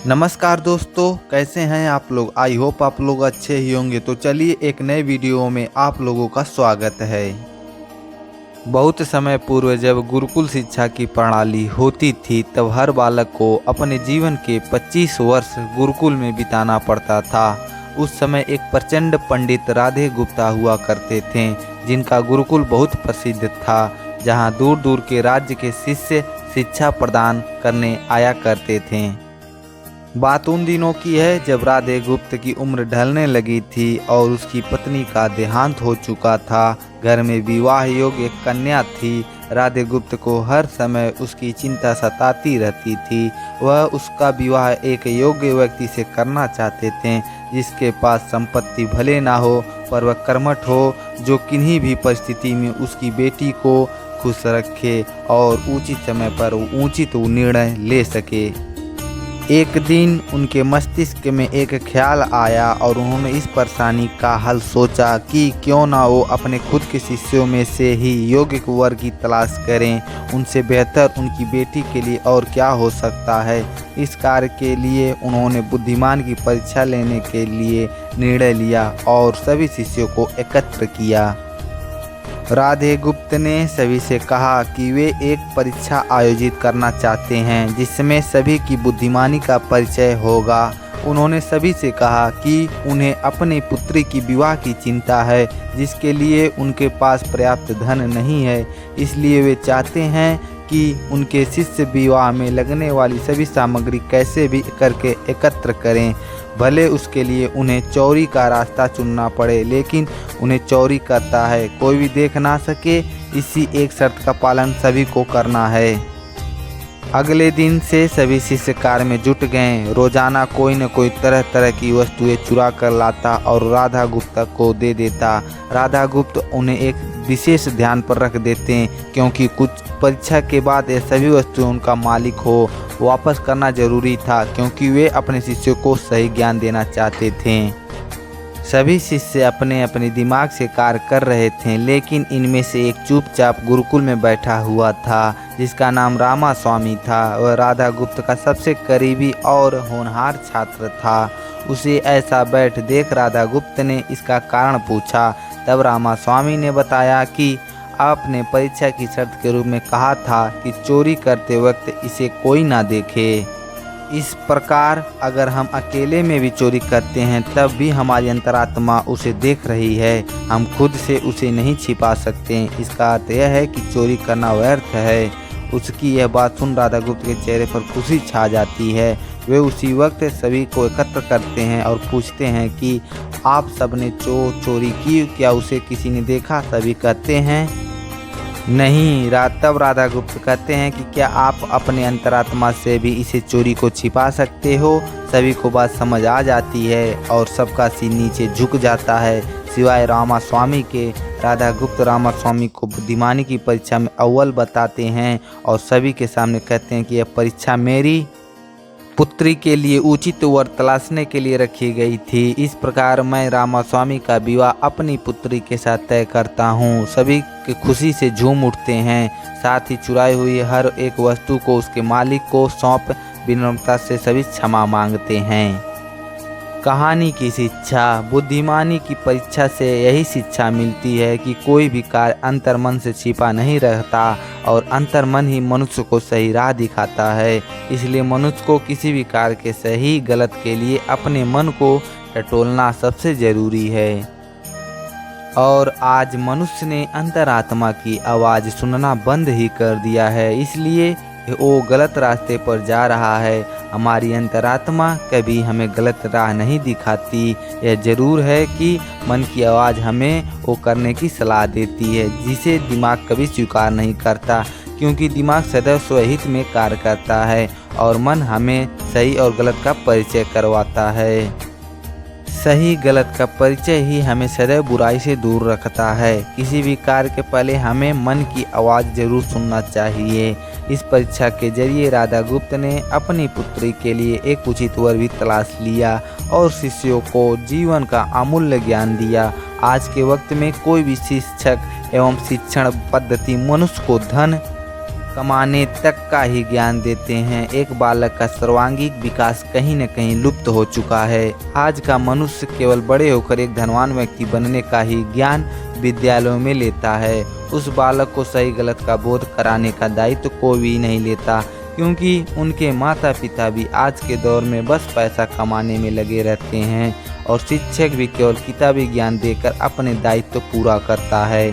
नमस्कार दोस्तों, कैसे हैं आप लोग। आई होप आप लोग अच्छे ही होंगे। तो चलिए एक नए वीडियो में आप लोगों का स्वागत है। बहुत समय पूर्व जब गुरुकुल शिक्षा की प्रणाली होती थी तब हर बालक को अपने जीवन के 25 वर्ष गुरुकुल में बिताना पड़ता था। उस समय एक प्रचंड पंडित राधे गुप्ता हुआ करते थे, जिनका गुरुकुल बहुत प्रसिद्ध था, जहां दूर दूर के राज्य के शिष्य शिक्षा प्रदान करने आया करते थे। बात उन दिनों की है जब राधे गुप्त की उम्र ढलने लगी थी और उसकी पत्नी का देहांत हो चुका था। घर में विवाह योग्य एक कन्या थी। राधे गुप्त को हर समय उसकी चिंता सताती रहती थी। वह उसका विवाह एक योग्य व्यक्ति से करना चाहते थे, जिसके पास संपत्ति भले ना हो पर वह कर्मठ हो, जो किन्हीं भी परिस्थिति में उसकी बेटी को खुश रखे और उचित समय पर उचित निर्णय ले सके। एक दिन उनके मस्तिष्क में एक ख्याल आया और उन्होंने इस परेशानी का हल सोचा कि क्यों ना वो अपने खुद के शिष्यों में से ही योग्य वर की तलाश करें। उनसे बेहतर उनकी बेटी के लिए और क्या हो सकता है। इस कार्य के लिए उन्होंने बुद्धिमान की परीक्षा लेने के लिए निर्णय लिया और सभी शिष्यों को एकत्र किया। राधे गुप्त ने सभी से कहा कि वे एक परीक्षा आयोजित करना चाहते हैं जिसमें सभी की बुद्धिमानी का परिचय होगा। उन्होंने सभी से कहा कि उन्हें अपनी पुत्री की विवाह की चिंता है, जिसके लिए उनके पास पर्याप्त धन नहीं है। इसलिए वे चाहते हैं कि उनके शिष्य विवाह में लगने वाली सभी सामग्री कैसे भी करके एकत्र करें। भले उसके लिए उन्हें चोरी का रास्ता चुनना पड़े, लेकिन उन्हें चोरी करता है कोई भी देख ना सके। इसी एक शर्त का पालन सभी को करना है। अगले दिन से सभी शिष्य कार्य में जुट गए। रोजाना कोई न कोई तरह तरह की वस्तुएं चुरा कर लाता और राधा गुप्ता को दे देता। राधा गुप्त उन्हें एक विशेष ध्यान पर रख देते, क्योंकि कुछ परीक्षा के बाद ये सभी वस्तुएं उनका मालिक हो वापस करना जरूरी था, क्योंकि वे अपने शिष्यों को सही ज्ञान देना चाहते थे। सभी शिष्य अपने अपने दिमाग से कार्य कर रहे थे, लेकिन इनमें से एक चुपचाप गुरुकुल में बैठा हुआ था, जिसका नाम रामा स्वामी था। वह राधा गुप्त का सबसे करीबी और होनहार छात्र था। उसे ऐसा बैठ देख राधा गुप्त ने इसका कारण पूछा। तब रामा स्वामी ने बताया कि आपने परीक्षा की शर्त के रूप में कहा था कि चोरी करते वक्त इसे कोई ना देखे। इस प्रकार अगर हम अकेले में भी चोरी करते हैं तब भी हमारी अंतरात्मा उसे देख रही है। हम खुद से उसे नहीं छिपा सकते। इसका अर्थ यह है कि चोरी करना व्यर्थ है। उसकी यह बात सुन राधा गुप्त के चेहरे पर खुशी छा जाती है। वे उसी वक्त सभी को एकत्र करते हैं और पूछते हैं कि आप सबने चोरी की, क्या उसे किसी ने देखा। सभी कहते हैं नहीं। तब राधा गुप्त कहते हैं कि क्या आप अपने अंतरात्मा से भी इसे चोरी को छिपा सकते हो। सभी को बात समझ आ जाती है और सबका सिर नीचे झुक जाता है, सिवाय रामा स्वामी के। राधा गुप्त रामा स्वामी को बुद्धिमानी की परीक्षा में अव्वल बताते हैं और सभी के सामने कहते हैं कि यह परीक्षा मेरी पुत्री के लिए उचित वर तलाशने के लिए रखी गई थी। इस प्रकार मैं रामा स्वामी का विवाह अपनी पुत्री के साथ तय करता हूँ। सभी के खुशी से झूम उठते हैं। साथ ही चुराई हुई हर एक वस्तु को उसके मालिक को सौंप विनम्रता से सभी क्षमा मांगते हैं। कहानी की शिक्षा। बुद्धिमानी की परीक्षा से यही शिक्षा मिलती है कि कोई भी कार्य अंतर्मन से छिपा नहीं रहता और अंतर्मन ही मनुष्य को सही राह दिखाता है। इसलिए मनुष्य को किसी भी कार्य के सही गलत के लिए अपने मन को टटोलना सबसे जरूरी है। और आज मनुष्य ने अंतरात्मा की आवाज़ सुनना बंद ही कर दिया है, इसलिए वो गलत रास्ते पर जा रहा है। हमारी अंतरात्मा कभी हमें गलत राह नहीं दिखाती। यह जरूर है कि मन की आवाज़ हमें वो करने की सलाह देती है जिसे दिमाग कभी स्वीकार नहीं करता, क्योंकि दिमाग सदैव स्वहित में कार्य करता है और मन हमें सही और गलत का परिचय करवाता है। सही गलत का परिचय ही हमें सदैव बुराई से दूर रखता है। किसी भी कार्य के पहले हमें मन की आवाज़ जरूर सुनना चाहिए। इस परीक्षा के जरिए राधा गुप्त ने अपनी पुत्री के लिए एक उचित वर भी तलाश लिया और शिष्यों को जीवन का अमूल्य ज्ञान दिया। आज के वक्त में कोई भी शिक्षक एवं शिक्षण पद्धति मनुष्य को धन कमाने तक का ही ज्ञान देते हैं। एक बालक का सर्वांगीण विकास कहीं न कहीं लुप्त हो चुका है। आज का मनुष्य केवल बड़े होकर एक धनवान व्यक्ति बनने का ही ज्ञान विद्यालयों में लेता है। उस बालक को सही गलत का बोध कराने का दायित्व कोई भी नहीं लेता, क्योंकि उनके माता पिता भी आज के दौर में बस पैसा कमाने में लगे रहते हैं और शिक्षक भी केवल किताबी ज्ञान देकर अपने दायित्व पूरा करता है।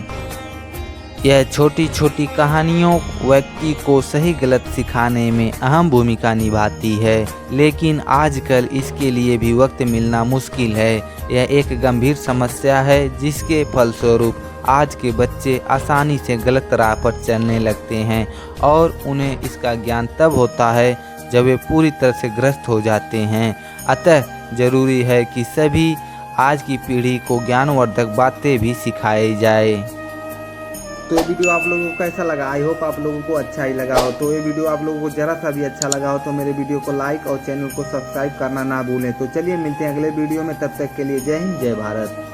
यह छोटी छोटी कहानियों व्यक्ति को सही गलत सिखाने में अहम भूमिका निभाती है, लेकिन आजकल इसके लिए भी वक्त मिलना मुश्किल है। यह एक गंभीर समस्या है जिसके फलस्वरूप आज के बच्चे आसानी से गलत राह पर चलने लगते हैं और उन्हें इसका ज्ञान तब होता है जब वे पूरी तरह से ग्रस्त हो जाते हैं। अतः जरूरी है कि सभी आज की पीढ़ी को ज्ञानवर्धक बातें भी सिखाई जाए। तो ये वीडियो आप लोगों को कैसा लगा? आई होप आप लोगों को अच्छा ही लगा हो। तो ये वीडियो आप लोगों को जरा सा भी अच्छा लगा हो तो मेरे वीडियो को लाइक और चैनल को सब्सक्राइब करना ना भूलें। तो चलिए मिलते हैं अगले वीडियो में, तब तक के लिए जय हिंद जय भारत।